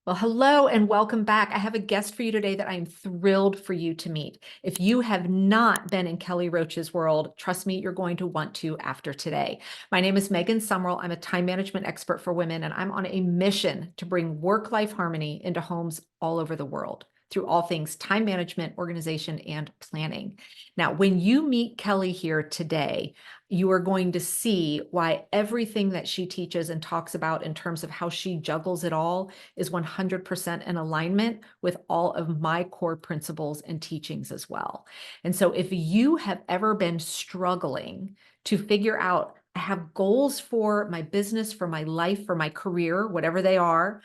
Well, hello and welcome back. I have a guest for you today that I'm thrilled for you to meet. If you have not been in Kelly Roach's world, trust me, you're going to want to after today. My name is Megan Sumrell. I'm a time management expert for women, and I'm on a mission to bring work-life harmony into homes all over the world through all things time management, organization, and planning. Now, when you meet Kelly here today, you are going to see why everything that she teaches and talks about in terms of how she juggles it all is 100% in alignment with all of my core principles and teachings as well. And so if you have ever been struggling to figure out, I have goals for my business, for my life, for my career, whatever they are,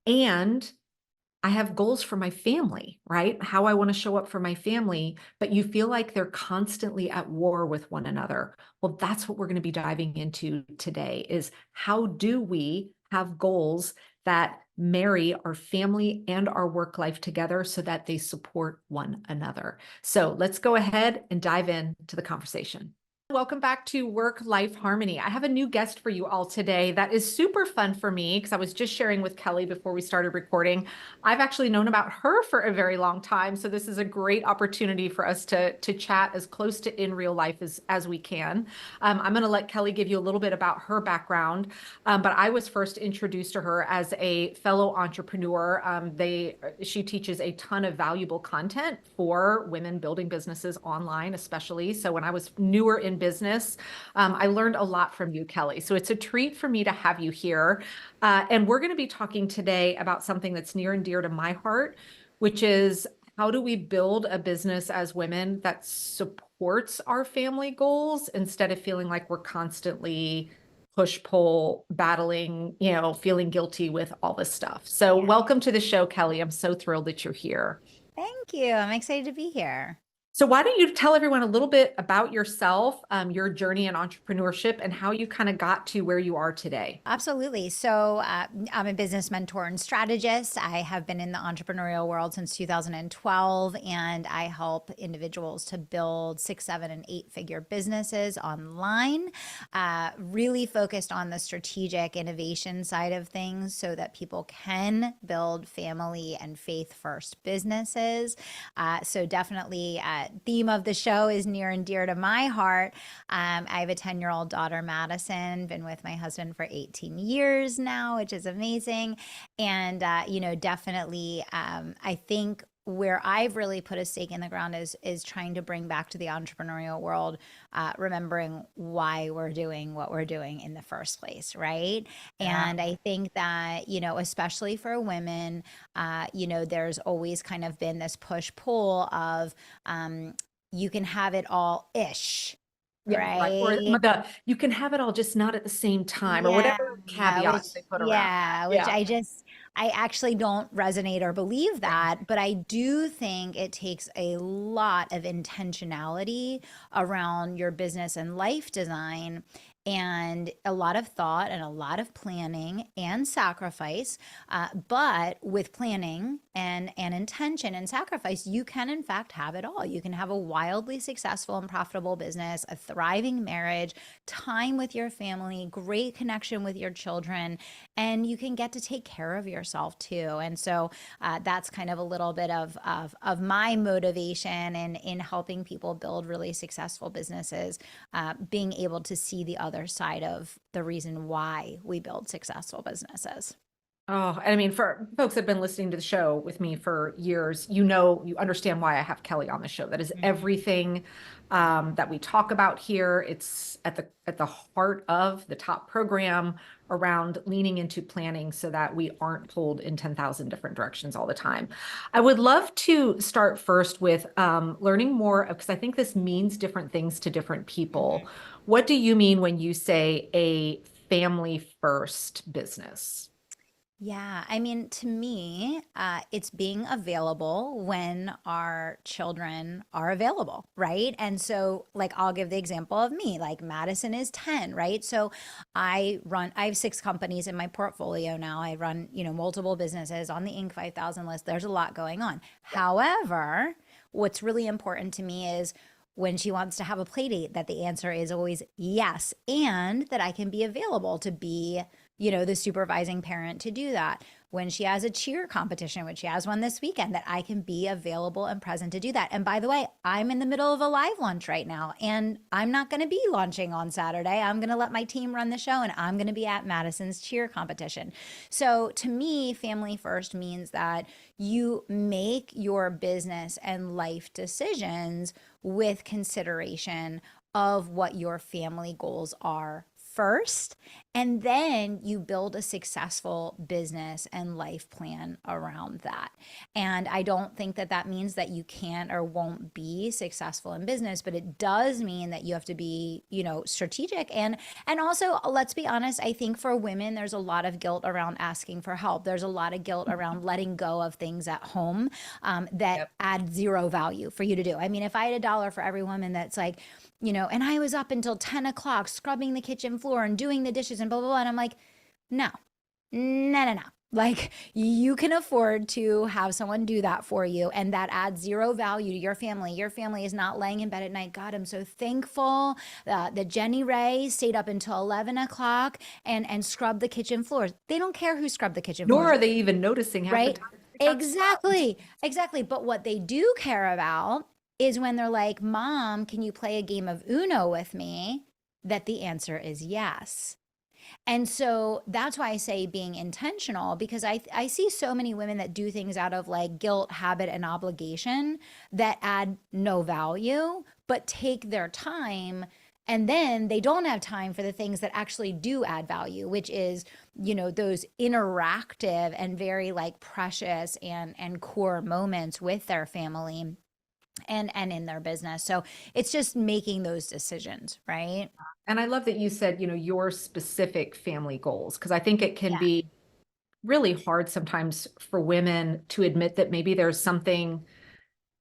and I have goals for my family, right? How I want to show up for my family, but you feel like they're constantly at war with one another. Well, that's what we're going to be diving into today is how do we have goals that marry our family and our work life together so that they support one another. So let's go ahead and dive into the conversation. Welcome back to Work-Life Harmony. I have a new guest for you all today that is super fun for me because I was just sharing with Kelly before we started recording. I've actually known about her for a very long time, so this is a great opportunity for us to chat as close to in real life as we can. I'm going to let Kelly give you a little bit about her background, but I was first introduced to her as a fellow entrepreneur. She teaches a ton of valuable content for women building businesses online, especially. So when I was newer in business. I learned a lot from you, Kelly. So it's a treat for me to have you here. And we're going to be talking today about something that's near and dear to my heart, which is how do we build a business as women that supports our family goals instead of feeling like we're constantly push pull battling, feeling guilty with all this stuff. So Yeah. welcome to the show, Kelly. I'm so thrilled that you're here. Thank you. I'm excited to be here. So why don't you tell everyone a little bit about yourself, your journey in entrepreneurship, and how you kind of got to where you are today? Absolutely. So, I'm a business mentor and strategist. I have been in the entrepreneurial world since 2012, and I help individuals to build six, seven, and eight-figure businesses online, really focused on the strategic innovation side of things so that people can build family and faith-first businesses. So definitely, theme of the show is near and dear to my heart. I have a 10-year-old daughter, Madison, been with my husband for 18 years now, which is amazing. And, definitely, I think where I've really put a stake in the ground is trying to bring back to the entrepreneurial world, remembering why we're doing what we're doing in the first place, right? Yeah. And I think that, especially for women, there's always kind of been this push pull of you can have it all ish, Yeah, right. Or right? you can have it all, just not at the same time, or Yeah, whatever caveats they put around that. which Yeah. I actually don't resonate or believe that, but I do think it takes a lot of intentionality around your business and life design and a lot of thought and a lot of planning and sacrifice. But with planning and intention and sacrifice, you can in fact have it all. You can have a wildly successful and profitable business, a thriving marriage, time with your family, great connection with your children, and you can get to take care of yourself too. And so that's kind of a little bit of my motivation in helping people build really successful businesses, being able to see the other side of the reason why we build successful businesses. Oh, and I mean, for folks that have been listening to the show with me for years, you understand why I have Kelly on the show. That is Mhm. everything that we talk about here. It's at the heart of the top program around leaning into planning so that we aren't pulled in 10,000 different directions all the time. I would love to start first with learning more, because I think this means different things to different people. Mhm. What do you mean when you say a family first business? Yeah, I mean, to me, it's being available when our children are available, right? And so, like, I'll give the example of me. Like, Madison is 10, right? So, I have six companies in my portfolio now. I run, multiple businesses on the Inc. 5000 list. There's a lot going on. However, what's really important to me is when she wants to have a play date, that the answer is always yes, and that I can be available to be the supervising parent to do that. when she has a cheer competition, when she has one this weekend, that I can be available and present to do that. And by the way, I'm in the middle of a live launch right now, and I'm not going to be launching on Saturday. I'm going to let my team run the show, and I'm going to be at Madison's cheer competition. So to me, family first means that you make your business and life decisions with consideration of what your family goals are first, and then you build a successful business and life plan around that. And I don't think that that means that you can't or won't be successful in business, but it does mean that you have to be, strategic. And also, let's be honest, I think for women there's a lot of guilt around asking for help. There's a lot of guilt around letting go of things at home that Yep. add zero value for you to do. I mean, if I had $1 for every woman that's like, and I was up until 10 o'clock scrubbing the kitchen floor and doing the dishes and blah, blah, blah. And I'm like, no, no, no, no. Like, you can afford to have someone do that for you, and that adds zero value to your family. Your family is not laying in bed at night. God, I'm so thankful that Jenny Ray stayed up until 11 o'clock and scrubbed the kitchen floors. They don't care who scrubbed the kitchen Nor floors, are they even noticing half the right? time they got scrubbed. Exactly. But what they do care about is when they're like, Mom, can you play a game of Uno with me? That the answer is yes. And so that's why I say being intentional, because I see so many women that do things out of like guilt, habit, and obligation that add no value, but take their time. And then they don't have time for the things that actually do add value, which is, those interactive and very like precious and core moments with their family and in their business. So it's just making those decisions, right? And I love that you said, your specific family goals, because I think it can Yeah. be really hard sometimes for women to admit that maybe there's something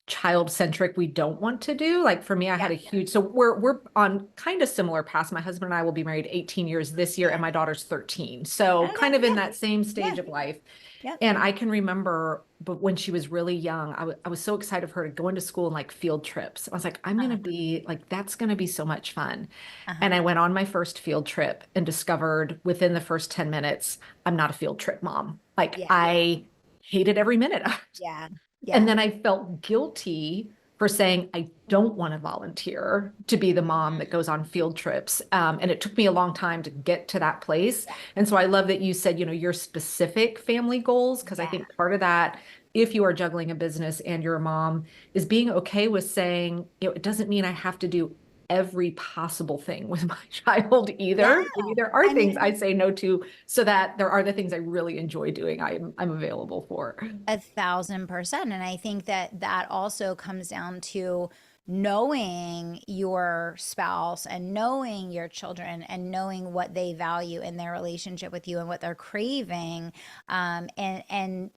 child centric we don't want to do. Like for me, I Yeah. had a huge, so we're on kind of similar paths. My husband and I will be married 18 years this year, Yeah. and my daughter's 13. So Okay. kind of in Yeah. that same Yeah. stage of life. Yeah. And I can remember, but when she was really young, I was so excited for her to go into school and like field trips. I was like, I'm going to Uh-huh. be like, that's going to be so much fun. Uh-huh. And I went on my first field trip and discovered within the first 10 minutes, I'm not a field trip mom. Like Yeah. I hated every minute of it. Yeah. And Yeah. then I felt guilty for saying I don't want to volunteer to be the mom that goes on field trips. And it took me a long time to get to that place. Yeah. And so I love that you said, your specific family goals, because I Yeah. think part of that, if you are juggling a business and you're a mom, is being okay with saying, it doesn't mean I have to do every possible thing with my child Yeah. either. Maybe there are I things mean, I say no to so that there are the things I really enjoy doing, I'm available for. 1,000%. And I think that that also comes down to knowing your spouse and knowing your children and knowing what they value in their relationship with you and what they're craving. And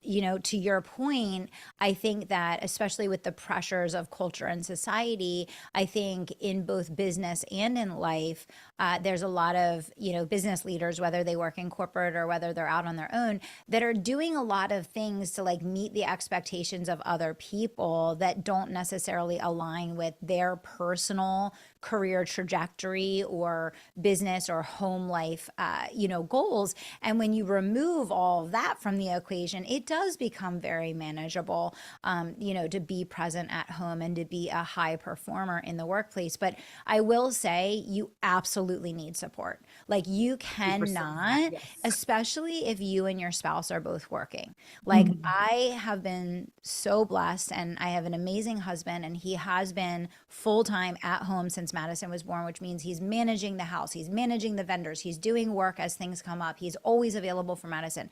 to your point, I think that especially with the pressures of culture and society, I think in both business and in life, there's a lot of, business leaders, whether they work in corporate or whether they're out on their own, that are doing a lot of things to like meet the expectations of other people that don't necessarily align with their personal career trajectory or business or home life, goals. And when you remove all of that from the equation, it does become very manageable, to be present at home and to be a high performer in the workplace. But I will say you absolutely need support. Like you 100%. cannot, Yes. especially if you and your spouse are both working. Like Mhm. I have been so blessed, and I have an amazing husband, and he has been full-time at home since Madison was born, which means he's managing the house, he's managing the vendors, he's doing work as things come up, he's always available for Madison.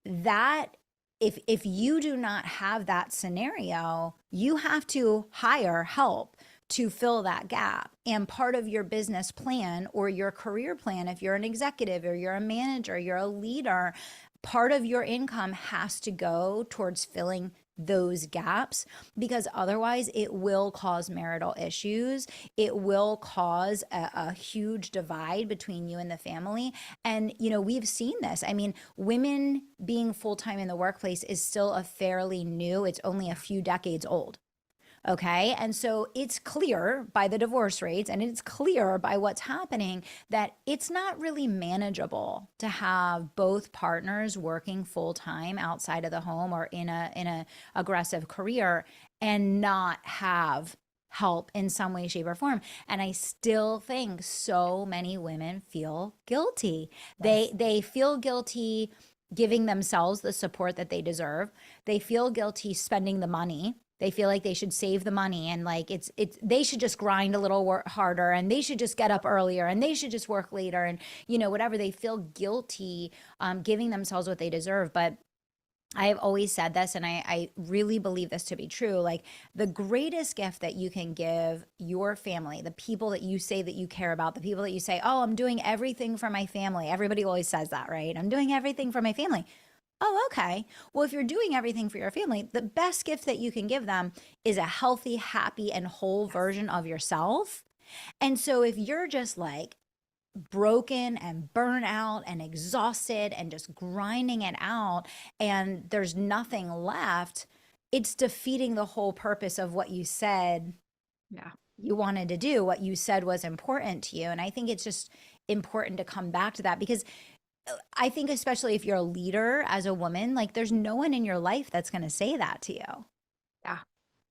That if you do not have that scenario, you have to hire help to fill that gap. And part of your business plan or your career plan, if you're an executive or you're a manager, you're a leader, part of your income has to go towards filling those gaps, because otherwise it will cause marital issues. It will cause a huge divide between you and the family. And, we've seen this. I mean, women being full time in the workplace is still a fairly new, it's only a few decades old. Okay. And so it's clear by the divorce rates and it's clear by what's happening that it's not really manageable to have both partners working full time outside of the home or in a aggressive career and not have help in some way, shape, or form. And I still think so many women feel guilty. Yes. They feel guilty giving themselves the support that they deserve. They feel guilty spending the money. They feel like they should save the money and like it's they should just grind a little harder and they should just get up earlier and they should just work later and whatever. They feel guilty giving themselves what they deserve. But I have always said this, and I really believe this to be true. Like, the greatest gift that you can give your family, the people that you say that you care about, the people that you say, oh, I'm doing everything for my family. Everybody always says that, right? I'm doing everything for my family. Oh, okay. Well, if you're doing everything for your family, the best gift that you can give them is a healthy, happy, and whole Yes. version of yourself. And so if you're just like, broken and burnt out and exhausted and just grinding it out and there's nothing left, it's defeating the whole purpose of what you said Yeah. you wanted to do, what you said was important to you. And I think it's just important to come back to that because I think, especially if you're a leader as a woman, like there's no one in your life that's going to say that to you. Yeah.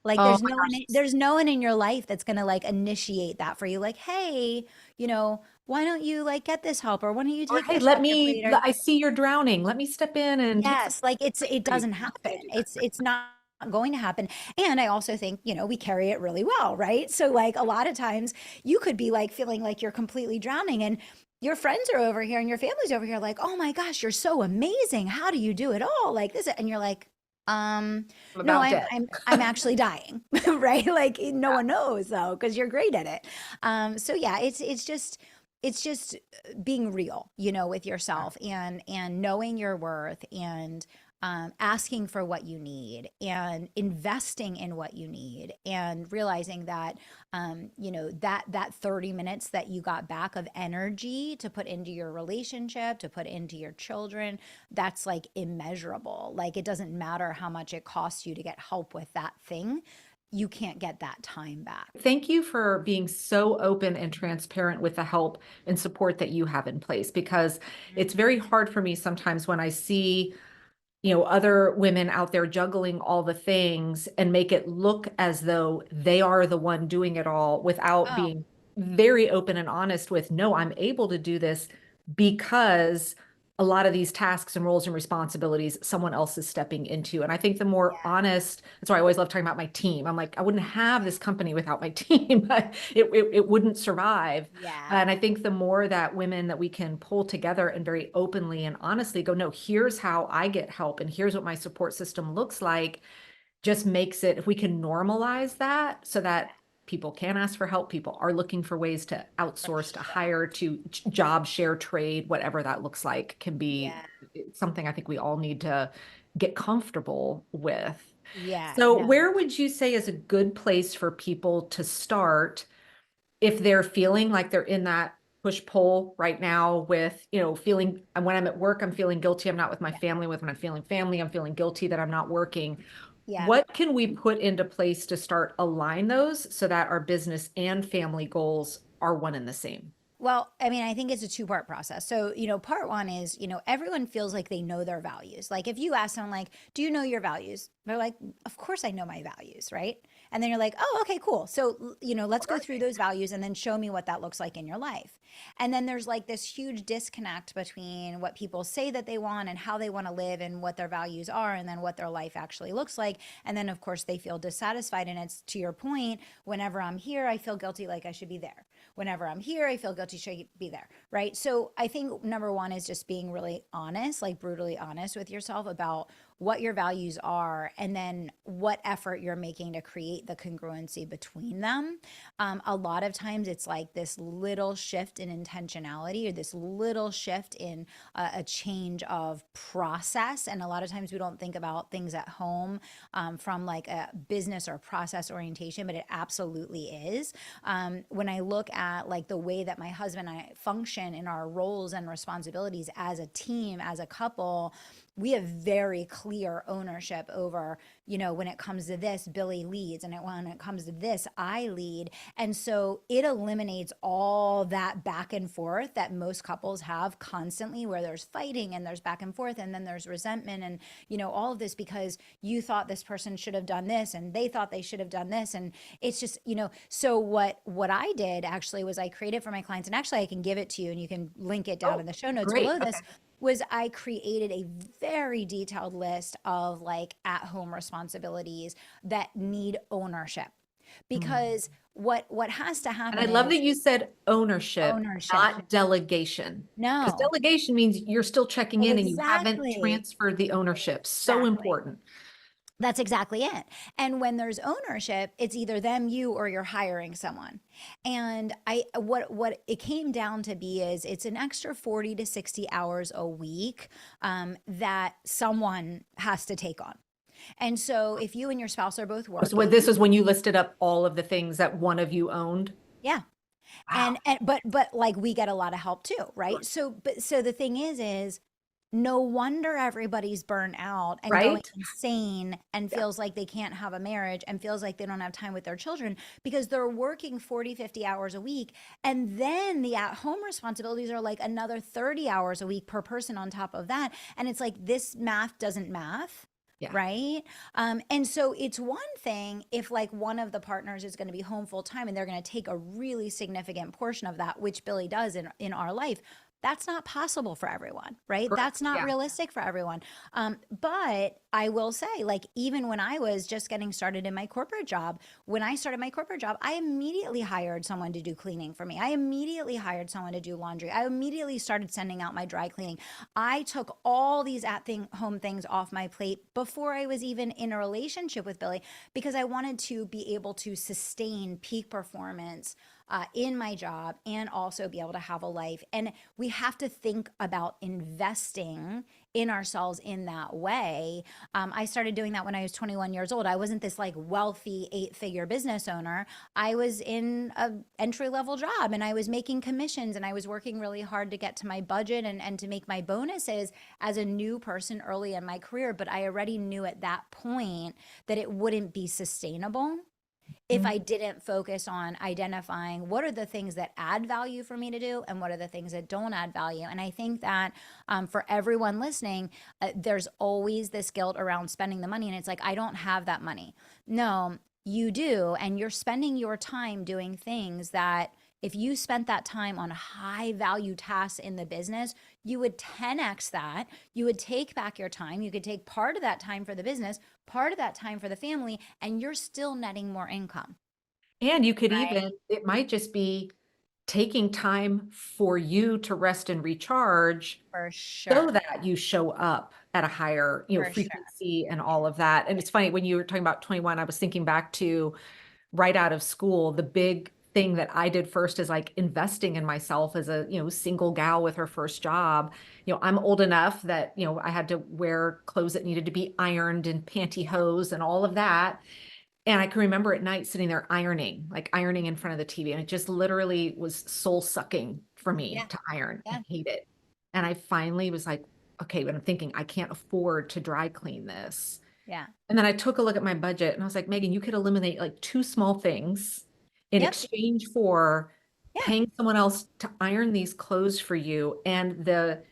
Like Oh there's my no one gosh. there's no one in your life that's gonna like initiate that for you. Like, hey, why don't you like get this help or why don't you Or take hey, this off your plate? Or I see you're drowning. Let me step in and take some. yes, like it Great. doesn't Not happen. gonna do that. It's not going to happen. And I also think, we carry it really well, right? So like a lot of times you could be like feeling like you're completely drowning and your friends are over here and your family's over here like, "Oh my gosh, you're so amazing. How do you do it all?" Like this and you're like, um, I'm no, about dead. I'm actually dying, right? Like no one knows though because you're great at it. So yeah, it's just being real, with Yeah. yourself and knowing your worth and asking for what you need and investing in what you need and realizing that that 30 minutes that you got back of energy to put into your relationship, to put into your children, that's like immeasurable. Like it doesn't matter how much it costs you to get help with that thing, you can't get that time back. Thank you for being so open and transparent with the help and support that you have in place because it's very hard for me sometimes when I see other women out there juggling all the things and make it look as though they are the one doing it all without Oh, being very open and honest with, no, I'm able to do this because a lot of these tasks and roles and responsibilities someone else is stepping into. And I think the more yeah, honest, that's why I always love talking about my team. I'm like, I wouldn't have this company without my team. It wouldn't survive. yeah, And I think the more that women that we can pull together and very openly and honestly go, no, here's how I get help and here's what my support system looks like, just makes it, if we can normalize that so that people can ask for help, people are looking for ways to for outsource, to sure. hire, to job share, trade, whatever that looks like, can be Yeah, something I think we all need to get comfortable with. yeah, So, no. where would you say is a good place for people to start if they're feeling like they're in that push pull right now with, feeling, and when I'm at work, I'm feeling guilty, I'm not with my Yeah, family, with when I'm feeling family, I'm feeling guilty that I'm not working. yeah. What can we put into place to start align those so that our business and family goals are one and the same? Well, I mean, I think it's a two-part process. So, part one is, everyone feels like they know their values. Like if you ask someone like, "Do you know your values?" They're like, "Of course I know my values," right? And then you're like, "Oh, okay, cool. So, let's What go are through they? those values and then show me what that looks like in your life." And then there's like this huge disconnect between what people say that they want and how they want to live and what their values are and then what their life actually looks like. And then of course they feel dissatisfied and it's to your point, whenever I'm here, I feel guilty like I should be there. Whenever I'm here, I feel guilty should be there, right? So I think number one is just being really honest, like brutally honest with yourself about what your values are and then what effort you're making to create the congruency between them. A lot of times it's like this little shift in intentionality or this little shift in a change of process. And a lot of times we don't think about things at home from like a business or process orientation, but it absolutely is. When I look at like the way that my husband and I function in our roles and responsibilities as a team, as a couple, we have very clear ownership over, when it comes to this, Billy leads, and when it comes to this, I lead. And so it eliminates all that back and forth that most couples have constantly, where there's fighting and there's back and forth, and then there's resentment and, all of this because you thought this person should have done this and they thought they should have done this. And it's just, so what I did actually was I created for my clients, and actually I can give it to you and you can link it down Oh, in the show notes great. below this, Okay. was I created a very detailed list of like at-home responsibilities that need ownership. Mm. Because what has to And I happen love that is you said ownership, ownership. not delegation. Because No, delegation means you're still checking in and you haven't exactly. transferred the ownership. So Exactly. important. That's exactly it. And when there's ownership, it's either them, you, or you're hiring someone. And what it came down to be is it's an extra 40 to 60 hours a week that someone has to take on. And so if you and your spouse are both So this working, is when you listed up all of the things that one of you owned. yeah. Wow. But like we get a lot of help too, right? So the thing is no wonder everybody's burnt out and going Right? insane and Yeah. feels like they can't have a marriage and feels like they don't have time with their children because they're working 40, 50 hours a week. And then the at home responsibilities are like another 30 hours a week per person on top of that. And it's like this math doesn't math. Yeah. Right. And so it's one thing if like one of the partners is going to be home full time and they're going to take a really significant portion of that, which Billy does in our life. That's not possible for everyone, right? That's Correct. not Yeah. realistic for everyone. But I will say, like, even when I was just getting started in my corporate job, when I started my corporate job, I immediately hired someone to do cleaning for me. I immediately hired someone to do laundry. I immediately started sending out my dry cleaning. I took all these home things off my plate before I was even in a relationship with Billy because I wanted to be able to sustain peak performance in my job and also be able to have a life. And we have to think about investing in ourselves in that way. I started doing that when I was 21 years old. I wasn't this like wealthy 8-figure business owner. I was in a entry level job and I was making commissions and I was working really hard to get to my budget and to make my bonuses as a new person early in my career. But I already knew at that point that it wouldn't be sustainable if Mhm. I didn't focus on identifying what are the things that add value for me to do and what are the things that don't add value. And I think that for everyone listening, there's always this guilt around spending the money. And it's like, I don't have that money. No, you do. And you're spending your time doing things that if you spent that time on high value tasks in the business, you would 10x that. You would take back your time. You could take part of that time for the business, part of that time for the family, and you're still netting more income. And you could Right. even, it might just be taking time for you to rest and recharge For so sure. that you show up at a higher, For sure. frequency and all of that. And it's funny when you were talking about 21, I was thinking back to right out of school, the big thing that I did first is like investing in myself as a, single gal with her first job. I'm old enough that, I had to wear clothes that needed to be ironed and pantyhose and all of that. And I can remember at night sitting there ironing, like ironing in front of the TV. And it just literally was soul sucking for me Yeah. to iron. I Yeah. hate it. And I finally was like, okay, but I'm thinking I can't afford to dry clean this. Yeah. And then I took a look at my budget and I was like, Megan, you could eliminate like two small things in Yep. exchange for Yeah. paying someone else to iron these clothes for you. And the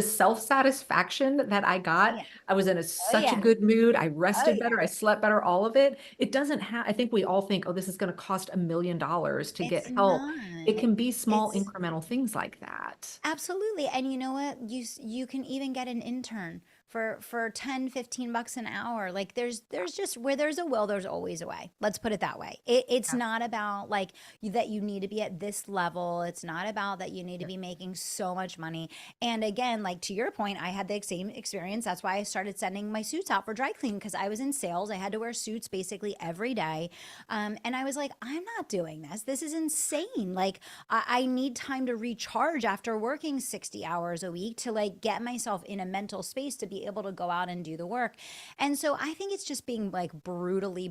self-satisfaction that I Oh got, yeah. I was in Oh such a yeah. good mood. I Oh rested yeah. better. I slept better, all of it. It doesn't have, I think we all think, oh, this is going to cost $1 million to It's get help. not. It can be small It's incremental things like that. absolutely. And you know what? You can even get an intern for 10, 15 bucks an hour. Like there's just where there's a will, there's always a way. Let's put it that way. It's Yeah. not about like that you need to be at this level. It's not about that you need to Yeah. be making so much money. And again, like to your point, I had the same experience. That's why I started sending my suits out for dry clean because I was in sales. I had to wear suits basically every day. And I was like, I'm not doing this. This is insane. Like I need time to recharge after working 60 hours a week to like get myself in a mental space to be able to go out and do the work. And so I think it's just being like brutally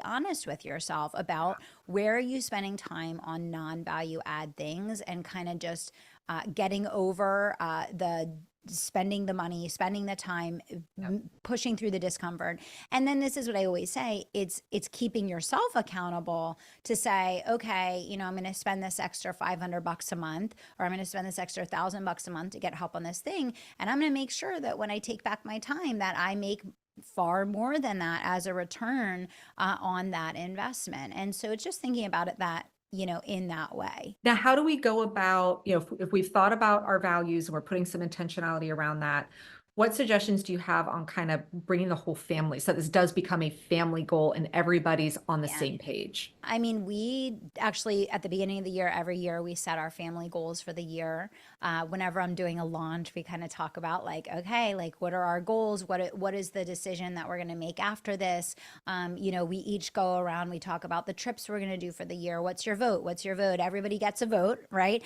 honest with yourself about where are you spending time on non-value add things and kind of just getting over the spending the money, spending the time, pushing through the discomfort. And then this is what I always say, it's keeping yourself accountable to say, okay, I'm going to spend this extra $500 a month, or I'm going to spend this extra $1,000 a month to get help on this thing. And I'm going to make sure that when I take back my time, that I make far more than that as a return on that investment. And so it's just thinking about it that, in that way. Now, how do we go about, if we've thought about our values and we're putting some intentionality around that, what suggestions do you have on kind of bringing the whole family so this does become a family goal and everybody's on the Yeah. same page? I mean, we actually, at the beginning of the year, every year, we set our family goals for the year. Whenever I'm doing a launch, we kind of talk about like, okay, like what are our goals? What is the decision that we're going to make after this? We each go around, we talk about the trips we're going to do for the year. What's your vote? What's your vote? Everybody gets a vote, right?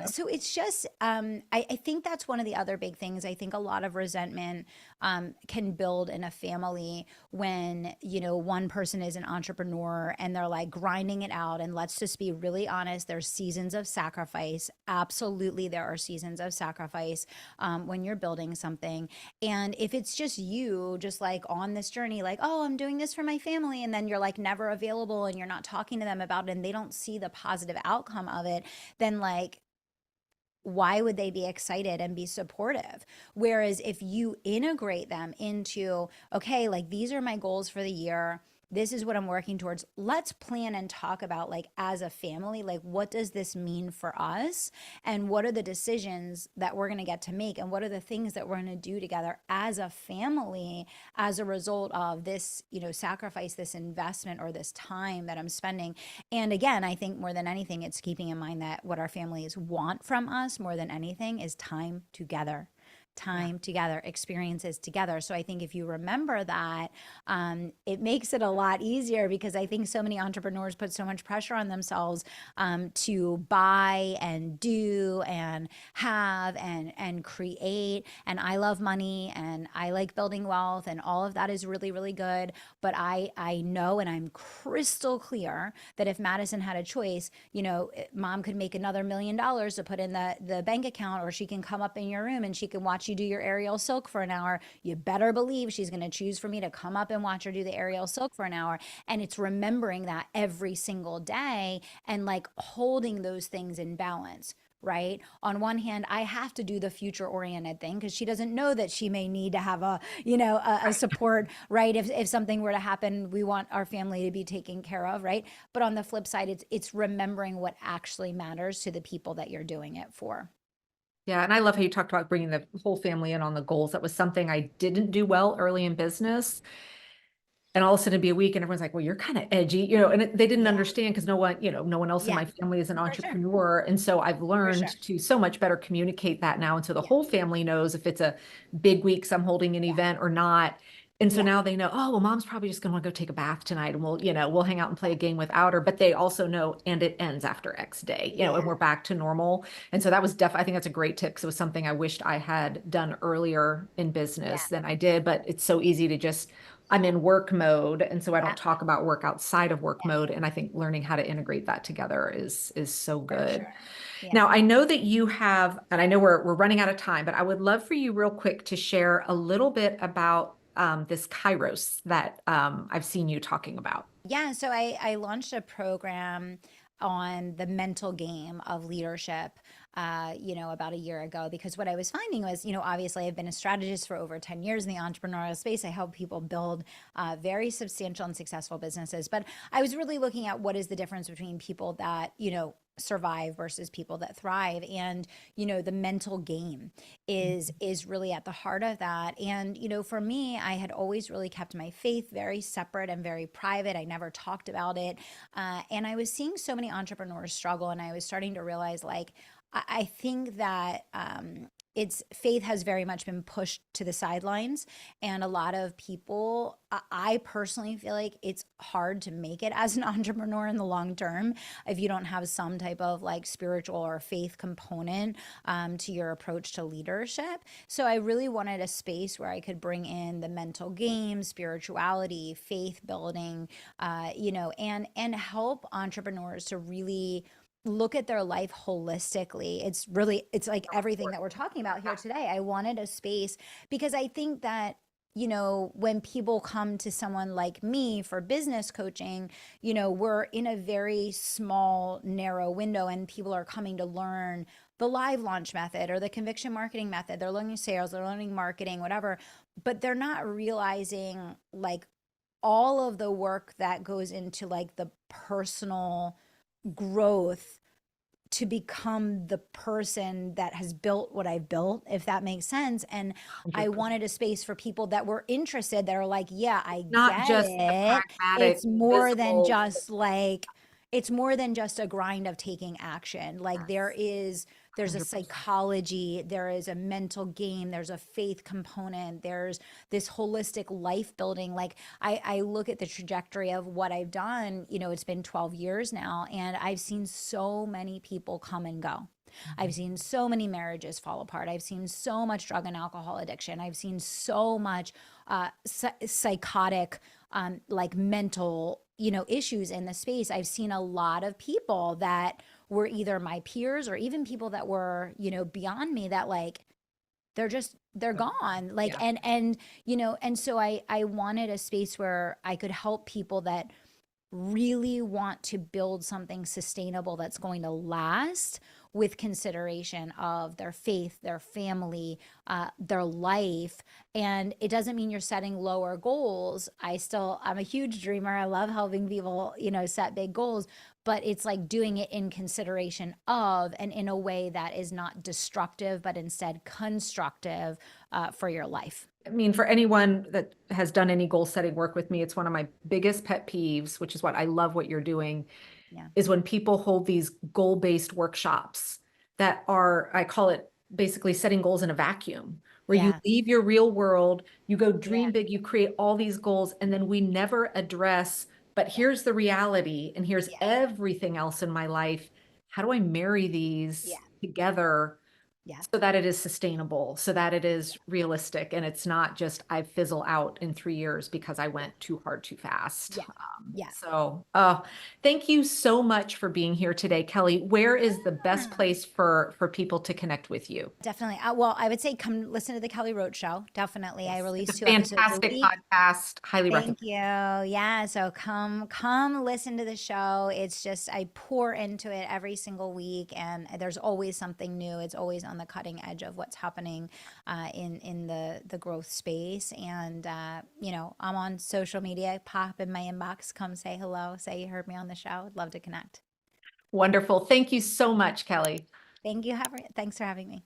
So it's just, I think that's one of the other big things. I think a lot of resentment can build in a family when, one person is an entrepreneur and they're like grinding it out. And let's just be really honest, there's seasons of sacrifice. Absolutely, there are seasons of sacrifice when you're building something. And if it's just you, just like on this journey, like, oh, I'm doing this for my family, and then you're like never available and you're not talking to them about it and they don't see the positive outcome of it, then like, why would they be excited and be supportive? Whereas if you integrate them into, okay, like these are my goals for the year, this is what I'm working towards. Let's plan and talk about, like, as a family, like, what does this mean for us? And what are the decisions that we're going to get to make? And what are the things that we're going to do together as a family as a result of this, sacrifice, this investment, or this time that I'm spending? And again, I think more than anything, it's keeping in mind that what our families want from us more than anything is time together. Time together, experiences together. So I think if you remember that, it makes it a lot easier, because I think so many entrepreneurs put so much pressure on themselves to buy and do and have and create. And I love money and I like building wealth, and all of that is really, really good. But I know, and I'm crystal clear, that if Madison had a choice, mom could make another $1,000,000 to put in the bank account, or she can come up in your room and she can watch you do your aerial silk for an hour. You better believe she's going to choose for me to come up and watch her do the aerial silk for an hour. And it's remembering that every single day and like holding those things in balance. Right? On one hand, I have to do the future oriented thing because she doesn't know that she may need to have a support, right? If something were to happen, we want our family to be taken care of, right? But on the flip side, it's remembering what actually matters to the people that you're doing it for. Yeah, and I love how you talked about bringing the whole family in on the goals. That was something I didn't do well early in business. And all of a sudden it'd be a week and everyone's like, well, you're kind of edgy, and they didn't Yeah. understand because no one else in Yeah. my family is an For sure. entrepreneur. And so I've For sure. learned to so much better communicate that now. And so the Yeah. whole family knows if it's a big week, so I'm holding an Yeah. event or not. And so Yeah. now they know, oh, well, mom's probably just going to want to go take a bath tonight and we'll hang out and play a game without her. But they also know, and it ends after X day, Yeah. and we're back to normal. And so that was definitely, I think that's a great tip. Because it was something I wished I had done earlier in Yeah. business than I did, but it's so easy to just I'm in work mode, and so I Yeah. don't talk about work outside of work Yeah. mode. And I think learning how to integrate that together is so For good. sure. Yeah. Now, I know that you have, and I know we're running out of time, but I would love for you real quick to share a little bit about this Kairos that I've seen you talking about. Yeah, so I launched a program on the mental game of leadership, about a year ago, because what I was finding was, obviously I've been a strategist for over 10 years in the entrepreneurial space. I help people build very substantial and successful businesses. But I was really looking at what is the difference between people that, survive versus people that thrive. And, the mental game is really at the heart of that. And, for me, I had always really kept my faith very separate and very private. I never talked about it. And I was seeing so many entrepreneurs struggle, and I was starting to realize, like, I think that it's faith has very much been pushed to the sidelines, and a lot of people, I personally feel like it's hard to make it as an entrepreneur in the long term if you don't have some type of like spiritual or faith component to your approach to leadership. So I really wanted a space where I could bring in the mental game, spirituality, faith building, and help entrepreneurs to really look at their life holistically. It's like everything that we're talking about here today. I wanted a space because I think that, when people come to someone like me for business coaching, we're in a very small, narrow window, and people are coming to learn the live launch method or the conviction marketing method. They're learning sales, they're learning marketing, whatever, but they're not realizing like all of the work that goes into like the personal growth to become the person that has built what I've built, if that makes sense. And I 100%. wanted a space for people that were interested, that are like, yeah, I Not get just the it. pragmatic, It's more than visible. just like, it's more than just a grind of taking action. Like Yes, there's a 100%. psychology, there is a mental game, there's a faith component, there's this holistic life building. Like I look at the trajectory of what I've done, it's been 12 years now, and I've seen so many people come and go. I've seen so many marriages fall apart. I've seen so much drug and alcohol addiction. I've seen so much psychotic, like mental, issues in the space. I've seen a lot of people that were either my peers or even people that were, beyond me, that like they're gone. Like, Yeah. and so I wanted a space where I could help people that really want to build something sustainable that's going to last, with consideration of their faith, their family, their life. And it doesn't mean you're setting lower goals. I'm a huge dreamer. I love helping people, set big goals, but it's like doing it in consideration of, and in a way that is not destructive, but instead constructive, for your life. I mean, for anyone that has done any goal setting work with me, it's one of my biggest pet peeves, which is what I love what you're doing, Yeah. is when people hold these goal-based workshops that are, I call it basically setting goals in a vacuum, where you Yeah. leave your real world, you go Yeah. dream big, you create all these goals, and then we never address, but Yeah. here's the reality, and here's Yeah. everything else in my life. How do I marry Yeah. these together Yeah. so that it is sustainable, so that it is realistic, and it's not just I fizzle out in 3 years because I went too hard too fast. Yeah. Yeah. Thank you so much for being here today, Kelly. Where is the best Yeah. place for people to connect with you? Definitely. Well, I would say come listen to the Kelly Roach show. Definitely. I Yes, it's release a 2 episodes a fantastic week. podcast. Highly recommend. Thank you. Yeah. So come listen to the show. It's just, I pour into it every single week, and there's always something new. It's always on the cutting edge of what's happening, in the growth space. And, I'm on social media. Pop in my inbox. Come say hello. Say you heard me on the show. I'd love to connect. Wonderful. Thank you so much, Kelly. Thanks for having me.